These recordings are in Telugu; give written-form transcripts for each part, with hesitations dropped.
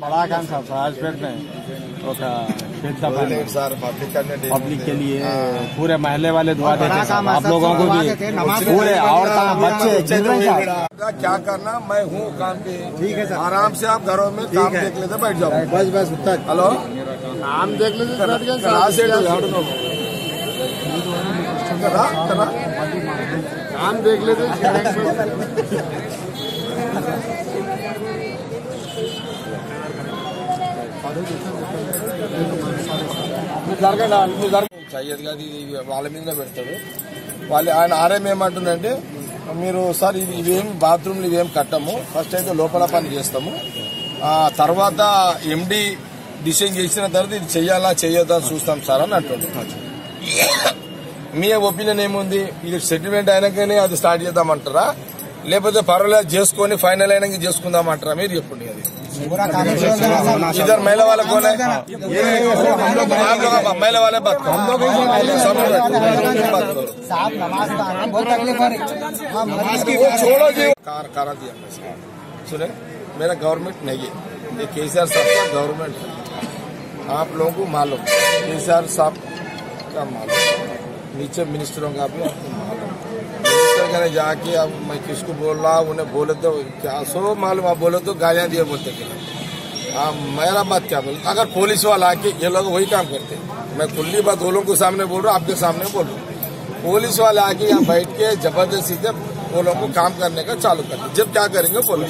बड़ा काम साहब राजपेट में पब्लिक के लिए पूरे महल्ले वाले दुआ देते हैं आप लोगों को भी पूरे औरतें बच्चे क्या करना मैं हूँ काम पे। ठीक है सर, आराम से आप घरों में काम देख लेते बैठ जाओ। बस बस हेलो काम देख लेते काम देख लेते సయ్యద్ గారి వాళ్ళ మీద పెడతాడు. వాళ్ళు ఆయన ఆర్ఎం ఏమంటుందంటే మీరు సార్ ఇవేం బాత్రూమ్లు ఇవేం కట్టము, ఫస్ట్ అయితే లోపల పని చేస్తాము, తర్వాత ఎండి డిసైన్ చేసిన తర్వాత ఇది చెయ్యాలా చెయ్యొద్దా చూస్తాం సార్ అని అంటుంది. మీ ఒపీనియన్ ఏముంది? ఇది సెటిల్మెంట్ అయినాకనే అది స్టార్ట్ చేద్దామంటారా లేకపోతే పర్వాలేదు చేసుకుని ఫైనల్ అయినాక చేసుకుందామంటారా? మీరు చెప్పండి. అది इधर महिला वाले कौन है? आप लोग महिला वाले बात करो, छोड़ो जी करा दिया सुने। मेरा गवर्नमेंट नहीं है, ये केसीआर साहब का गवर्नमेंट है, आप लोगों को मालूम, केसीआर साहब का मालूम, नीचे मिनिस्टरों का भी आपको मालूम। मिनिस्टर जाके अब मैं किसको बोल रहा हूँ, उन्हें बोले तो क्या सो मालूम, आप बोले तो गालियां दिए बोलते कि मेरा बात क्या बोल। अगर पुलिस वाला आके ये लोग वही काम करते, मैं खुली बात वो लोगों के सामने बोल रहा हूँ, आपके सामने बोल रहा हूँ। पुलिस वाले आके यहाँ बैठ के जबरदस्ती से वो लोगों को काम करने का चालू करते, जब क्या करेंगे बोलो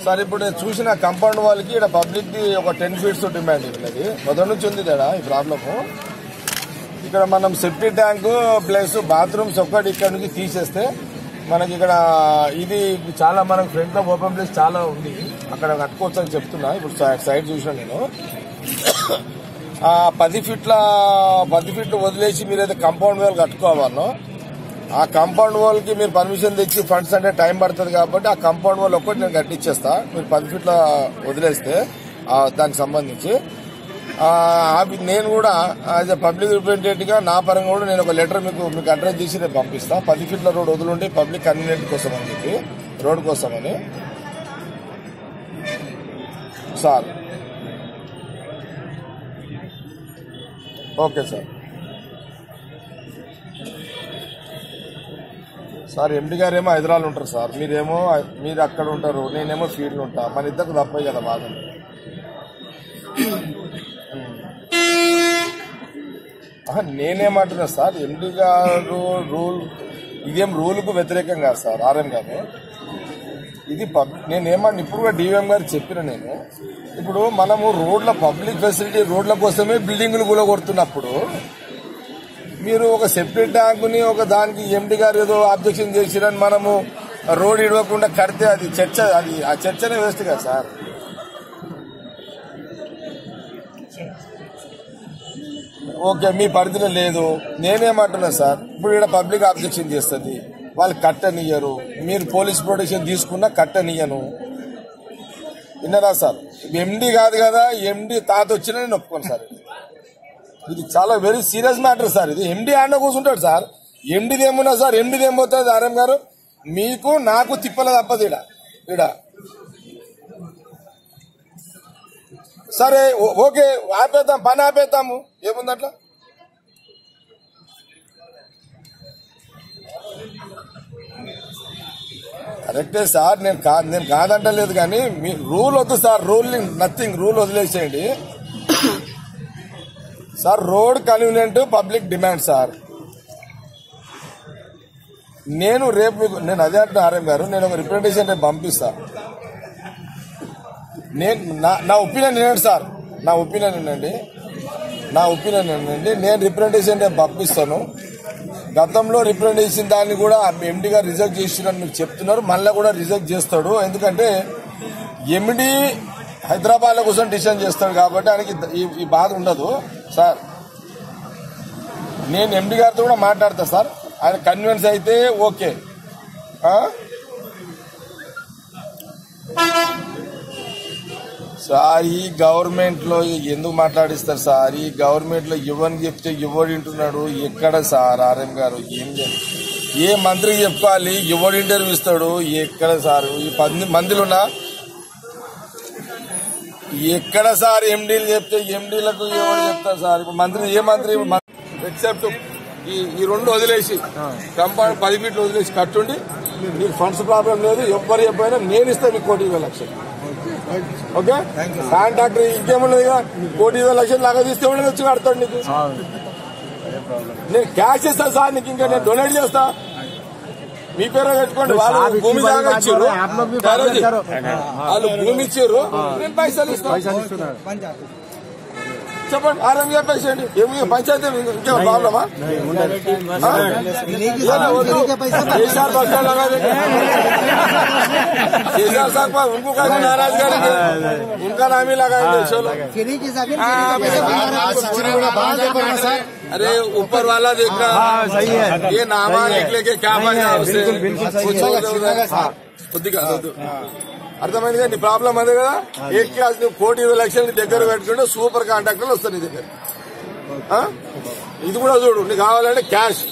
సార్. ఇప్పుడు చూసిన కాంపౌండ్ వాళ్ళకి ఇక్కడ పబ్లిక్ ది ఒక 10 feet డిమాండ్ ఉన్నది, మొదటి నుంచి ఉంది తేడా ఈ ప్రాబ్లము. ఇక్కడ మనం సెప్టీ ట్యాంకు ప్లస్ బాత్రూమ్స్ ఒక్కటి ఇక్కడ నుంచి తీసేస్తే మనకి ఇక్కడ ఇది చాలా మనకు ఫ్రంట్ లో ఓపెన్ ప్లేస్ చాలా ఉంది, అక్కడ కట్టుకోవచ్చు అని చెప్తున్నా. ఇప్పుడు సైడ్ చూసిన నేను 10 feet వదిలేసి మీరైతే కాంపౌండ్ వాల్ కట్టుకోవాలనో ఆ కాంపౌండ్ వాల్ కి మీరు పర్మిషన్ తెచ్చి ఫండ్స్ అంటే టైం పడుతుంది కాబట్టి ఆ కాంపౌండ్ వాల్ ఒక్కటి నేను కట్టించేస్తా. మీరు 10 feet వదిలేస్తే దానికి సంబంధించి నేను కూడా యాజ్ ఎ పబ్లిక్ రిప్రజెంటేటివ్ గా నా పరంగా కూడా నేను ఒక లెటర్ మీకు అడ్రస్ చేసి నేను పంపిస్తా. 10 feet రోడ్ వదులుంటే పబ్లిక్ కన్వీనియంట్ కోసం అని చెప్పి రోడ్ కోసం అని sir. Okay sir. Sir MD గారేమో హైదరాబాద్ ఉంటారు సార్, మీరు అక్కడ ఉంటారు, నేనేమో ఫీల్డ్ ఉంటా, మన ఇద్దరికి తప్పే కదా బాగా. నేనేమంటున్నా సార్, ఎండి గారు రూల్ ఇదేం రూల్ కు వ్యతిరేకం కాదు సార్. ఆర్ఎం గారు ఇది నేనేమన్నా ఇప్పుడు కూడా డిఎం గారు చెప్పిన నేను, ఇప్పుడు మనము రోడ్ల పబ్లిక్ ఫెసిలిటీ రోడ్ల కోసమే బిల్డింగులు కూలగొడుతున్నప్పుడు మీరు ఒక సెప్టిక్ ట్యాంకుని ఒక దానికి ఎండి గారు ఏదో అబ్జెక్షన్ చేసిరని మనము రోడ్ ఇడవకుండా కడితే అది చర్చ, ఆ చర్చనే వేస్ట్ కదా సార్. ఓకే మీ పరిధిలో లేదు, నేనేమంటున్నా సార్, ఇప్పుడు ఇక్కడ పబ్లిక్ అబ్జెక్షన్ చేస్తుంది, వాళ్ళు కట్టనియ్యరు, మీరు పోలీస్ ప్రొటెక్షన్ తీసుకున్నా కట్టనియ్యను. విన్నారా సార్? ఎండి కాదు కదా, ఎండి తాత వచ్చినా నేను ఒప్పుకోను సార్. ఇది చాలా వెరీ సీరియస్ మ్యాటర్ సార్. ఇది ఎండి ఆండ కూర్చుంటాడు సార్, ఎండిది ఏమున్నా సార్, ఎండిది ఏమవుతుంది ఆర్ఎం గారు, మీకు నాకు తిప్పల తప్పదు ఇడ. సరే ఓకే ఆపేద్దాం, పని ఆపేద్దాము, ఏముంది అట్లా. కరెక్టే సార్, నేను కాదంటలేదు, కానీ మీ రూల్ వద్దు సార్, నథింగ్, రూల్ వదిలేసేయండి sir. Road convenient public demand sir. నేను రేపు నేను అదే అంటున్నా ఆర్ఎం గారు, నేను ఒక రిప్రజెంటేషన్ రేపు పంపిస్తా. నా ఒపీనియన్ ఏంటండి సార్, నా ఒపీనియన్ ఏంటండి, నేను రిప్రజెంటేషన్ రేపు పంపిస్తాను. గతంలో రిప్రజెంట్ చేసిన దాన్ని కూడా ఎండి గారు రిజెక్ట్ చేసినని మీకు చెప్తున్నారు, మళ్ళీ కూడా రిజెక్ట్ చేస్తాడు. ఎందుకంటే ఎండి హైదరాబాద్ కోసం డిసిషన్ చేస్తాడు కాబట్టి ఆయనకి ఈ బాధ ఉండదు సార్. నేను ఎండి గారితో కూడా మాట్లాడతా సార్, ఆయన కన్విన్స్ అయితే ఓకే. సార్ ఈ గవర్నమెంట్ లో ఎందుకు మాట్లాడిస్తారు సార్? ఈ గవర్నమెంట్ లో ఎవరిని చెప్తే ఎవడు వింటున్నాడు? ఎక్కడ సార్ ఆర్ఎం గారు ఏం ఏ మంత్రికి చెప్పాలి, ఎవడు ఇంటర్వ్యూ ఇస్తాడు? ఎక్కడ సార్? ఈ 10 మందిలో ఎక్కడ సార్ ఎండీలు చెప్తే ఎండీలకు ఎవరు చెప్తారు సార్? ఇప్పుడు మంత్రి ఏ మంత్రి ఎక్సెప్ట్ ఈ రెండు వదిలేసి కంపౌండ్ 10 ఫీట్లు వదిలేసి కట్టుండి మీకు ఫండ్స్ ప్రాబ్లం లేదు. ఎవ్వరు చెప్పైనా నేను ఇస్తాను మీకు 1,20,00,000. ఓకే, కాంట్రాక్టర్ ఇంకేమున్నది ఇక 1,20,00,000 లాగా తీస్తే ఉండదు, వచ్చి కడతాడు నీకు. నేను క్యాష్ ఇస్తాను సార్ నీకు, ఇంకా నేను డొనేట్ చేస్తా. మీ పేరు పెట్టుకోండి. వాళ్ళు భూమి దాకా ఇచ్చారు, వాళ్ళు భూమి ఇచ్చారు, నేను పైసలు ఇస్తాను. చెప్పండి, ఆరం చెప్పేసేయండి. ఏమి పంచాయతీ ఇంకేం ప్రాబ్లమా? కేసీఆర్ బస్ స్టాండ్ लगा देंगे, केसीआर साहब का उनको कैसे नाराज करेंगे? उनका नाम ही लगाएंगे. चलो, अरे ऊपर वाला देख रहा सही है, ये नामा लेके क्या फायदा उससे? అర్థమైంది నీ ప్రాబ్లం అదే కదా. ఏ క్లాస్ నువ్వు 1,20,00,000 దగ్గర పెట్టుకుంటే సూపర్ కాంట్రాక్టర్లు వస్తారు నీ దగ్గర. ఇది కూడా చూడు, నీకు కావాలంటే క్యాష్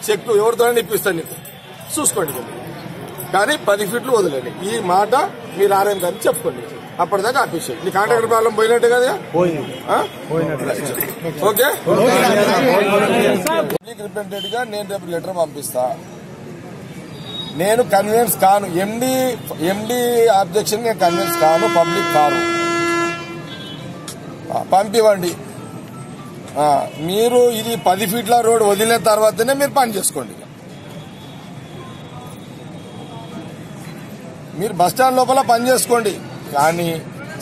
చెక్ ఎవరితోనే ఇప్పిస్తాను నీకు, చూసుకోండి. కానీ 10 ఫీట్లు వదిలేండి. ఈ మాట మీరు ఆర్ఎం గారిని చెప్పుకోండి. అప్పటిదాకా ఆపేసేయండి. నీ కాంట్రాక్టర్ ప్రాబ్లం పోయినట్టే కదా. ఓకే, పబ్లిక్ రిప్రజెంటేటివ్ గా నేను రేపు లెటర్ పంపిస్తా. నేను కన్విన్స్ కాను, ఎండి ఆబ్జెక్షన్ నేను కన్విన్స్ కాను, పబ్లిక్ కాను. పంపివ్వండి. మీరు ఇది 10 ఫీట్ల రోడ్ వదిలిన తర్వాతనే మీరు పని చేసుకోండి. మీరు బస్టాండ్ లోపల పని చేసుకోండి, కానీ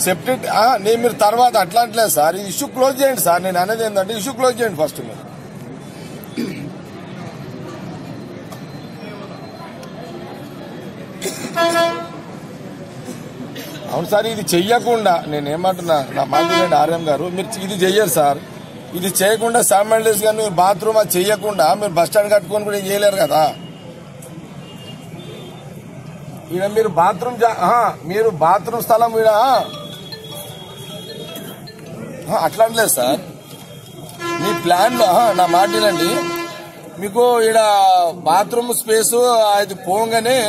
సెప్టెడ్ నేను మీరు తర్వాత అట్లా అంటలేదు సార్. ఈ ఇష్యూ క్లోజ్ చేయండి సార్. నేను అనేది ఏంటంటే ఇష్యూ క్లోజ్ చేయండి ఫస్ట్. మీరు అవును సార్, ఇది చెయ్యకుండా నేనేమంటున్నా, నా మాట ఆర్ఎం గారు, మీరు ఇది చెయ్యరు సార్. ఇది చేయకుండా సైమల్టేనియస్ గా మీరు బాత్రూమ్ అది చెయ్యకుండా మీరు బస్ స్టాండ్ కట్టుకొని కూడా చేయలేరు కదా. ఈయన మీరు బాత్రూమ్ స్థలం ఈడ అట్లా అనలేదు సార్. మీ ప్లాన్ లో నా మాట వినండి, మీకు ఈడ బాత్రూమ్ స్పేస్ అది పోగానే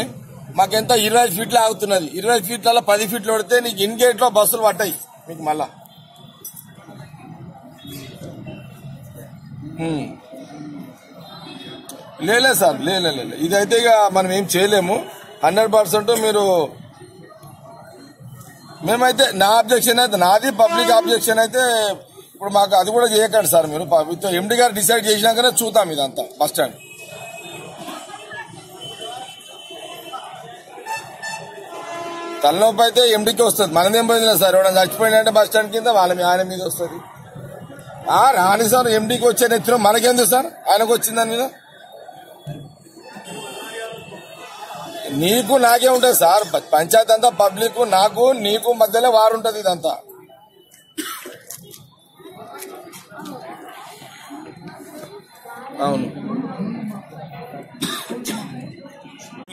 మాకెంత 25 ఫీట్లు ఆగుతున్నది. 25 ఫీట్ల 10 ఫీట్లు పడితే నీకు ఇన్ గేట్ లో బస్సులు పట్టాయి మీకు. మళ్ళా లేలే సార్, లేలే ఇదైతే ఇక మనం ఏం చేయలేము. 100% మీరు మేమైతే నా అబ్జెక్షన్ అయితే నాది, పబ్లిక్ అబ్జెక్షన్ అయితే ఇప్పుడు మాకు అది కూడా చేయకండి సార్. మీరు ఎండి గారు డిసైడ్ చేసినాకనే చూద్దాం ఇదంతా బస్ స్టాండ్. తలనొప్పి అయితే ఎండికి వస్తుంది, మనదేం పోయింది సార్. ఎవరైనా చచ్చిపోయినంటే బస్ స్టాండ్ కింద ఆయన మీద వస్తుంది. రాని సార్, ఎండికి వచ్చే నెత్తిన మనకెందుకు సార్, ఆయనకు వచ్చిందని మీద. నీకు నాకే ఉంటుంది సార్, పంచాయతీ అంతా పబ్లిక్, నాకు నీకు మధ్యలో వారు ఉంటుంది ఇదంతా. అవును,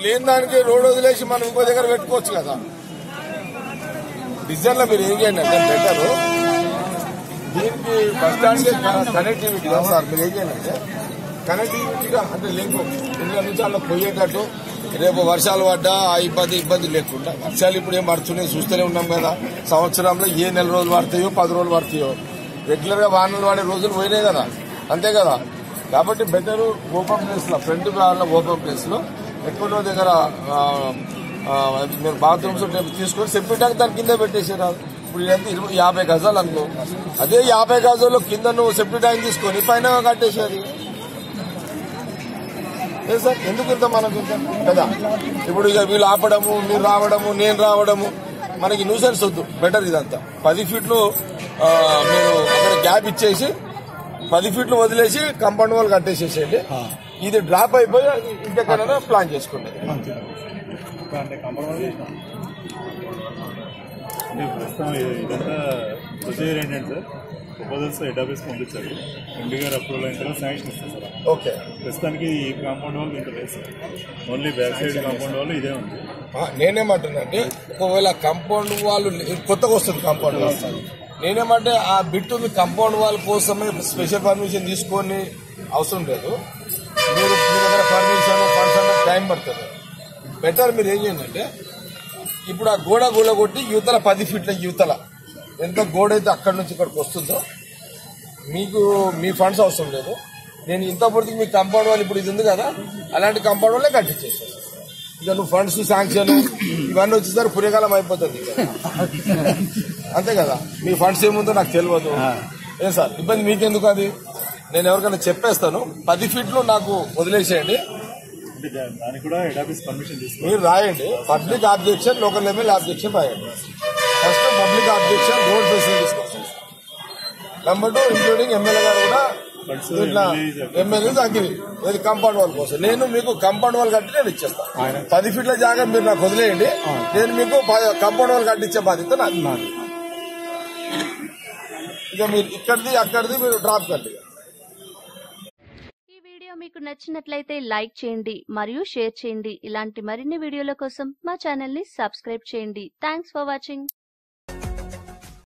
లేని దానికి రోడ్ వదిలేసి మనం ఇంకో దగ్గర పెట్టుకోవచ్చు కదా. డిజైన్ లో మీరు ఏం చేయండి అంటే బెటర్, దీనికి బస్ స్టాండ్ కి కనెక్టివిటీ కదా సార్. మీరు ఏం చేయండి అంటే కనెక్టివిటీగా అంటే లింక్ ఇళ్ళ నుంచి అలా పోయేటట్టు, రేపు వర్షాలు పడ్డా ఆ ఇబ్బంది లేకుండా. వర్షాలు ఇప్పుడు ఏం పడుతున్నాయి చూస్తూనే ఉన్నాం కదా. సంవత్సరంలో ఏ నెల రోజులు పడతాయో 10 రోజులు పడతాయో, రెగ్యులర్ గా వానలు పడే రోజులు పోయినాయి కదా, అంతే కదా. కాబట్టి బెటర్ ఓపెన్ ప్లేస్ లో, ఫ్రంట్ ఓపెన్ ప్లేస్ లో ఎక్కువ దగ్గర మీరు బాత్రూమ్స్ తీసుకొని సెప్టిక్ ట్యాంక్ దాని కింద పెట్టేసారు. ఇప్పుడు ఇదంతా 50 గజాలు అనుకో, అదే 50 గజాలు కింద నువ్వు సెప్టిక్ ట్యాంక్ తీసుకొని పైన కట్టేసేది సార్. ఎందుకు ఇంత మనకు కదా. ఇప్పుడు ఇక వీళ్ళు ఆపడము, మీరు రావడము, నేను రావడము, మనకి న్యూసెన్స్ వద్దు. బెటర్ ఇదంతా 10 ఫీట్లు మీరు అక్కడ గ్యాప్ ఇచ్చేసి 10 ఫీట్లు వదిలేసి కాంపౌండ్ వాల్ కట్టేసేసేయండి. ఇది డ్రాప్ అయిపోయి ఇంకెక్కడైనా ప్లాన్ చేసుకోండి. ప్రస్తుతం ఇదంతా ప్రొసీజర్ ఏంటంటే ప్రపోజల్స్ హెడ్ ఆఫీస్ పంపించారు, ఎండి గారు అప్రూవల్ అయిన తర్వాత శాంక్షన్ ఇస్తారు సార్. ఓకే, ప్రస్తుతానికి ఈ కాంపౌండ్ వాళ్ళు ఇంకా లేదు sir, only back side compound వాళ్ళు ఇదే ఉంది. నేనేమంటున్నాండి, ఒకవేళ కాంపౌండ్ వాళ్ళు కొత్తగా వస్తుంది, కాంపౌండ్ వాళ్ళు నేనేమంటే ఆ బిట్ ఉంది కాంపౌండ్ వాళ్ళ కోసమే స్పెషల్ పర్మిషన్ తీసుకొని అవసరం లేదు. మీరు మీ దగ్గర పర్మిషన్ ఫండ్స్ అంటే టైం పడుతుంది. బెటర్ మీరు ఏం చేయండి అంటే ఇప్పుడు ఆ గోడ కొట్టి యువతల 10 ఫీట్ల యువతల ఎంత గోడైతే అక్కడి నుంచి ఇక్కడికి వస్తుందో మీకు మీ ఫండ్స్ అవసరం లేదు. నేను ఇంతప్పటికి మీ కాంపౌండ్ వాళ్ళు ఇప్పుడు ఇది ఉంది కదా, అలాంటి కాంపౌండ్ వాళ్ళే కట్టించేసాను. ఇక నువ్వు ఫండ్స్ శాంక్షన్ ఇవన్నీ వచ్చేసరికి పురేకాలం అయిపోతుంది. అంతే కదా, మీ ఫండ్స్ ఏముందో నాకు తెలియదు. ఏం సార్ ఇబ్బంది మీకెందుకు? అది నేను ఎవరికైనా చెప్పేస్తాను. 10 ఫీట్లు నాకు వదిలేసేయండి. మీరు రాయండి public objection, local level objection రాయండి. First public objection road facilities కోసం. నెంబర్ 2 ఇంక్లూడింగ్ ఎమ్మెల్యే గారు కూడా ఇట్లా ఎమ్మెల్యే తగ్గింది ఇది కాంపౌండ్ వాల్ కోసం. నేను మీకు కాంపౌండ్ వాల్ కట్టి నేను ఇచ్చేస్తాను. 10 ఫీట్ల జాగా మీరు నాకు వదిలేయండి, నేను మీకు కాంపౌండ్ వాల్ కట్టించే బాధ్యత నాకు. ఇక మీరు ఇక్కడిది అక్కడిది మీరు డ్రాప్ కట్టి. ఈ వీడియో మీకు నచ్చినట్లయితే లైక్ చేయండి మరియు షేర్ చేయండి. ఇలాంటి మరిన్ని వీడియోల కోసం మా ఛానల్ ని సబ్స్క్రైబ్ చేయండి. Thanks for watching.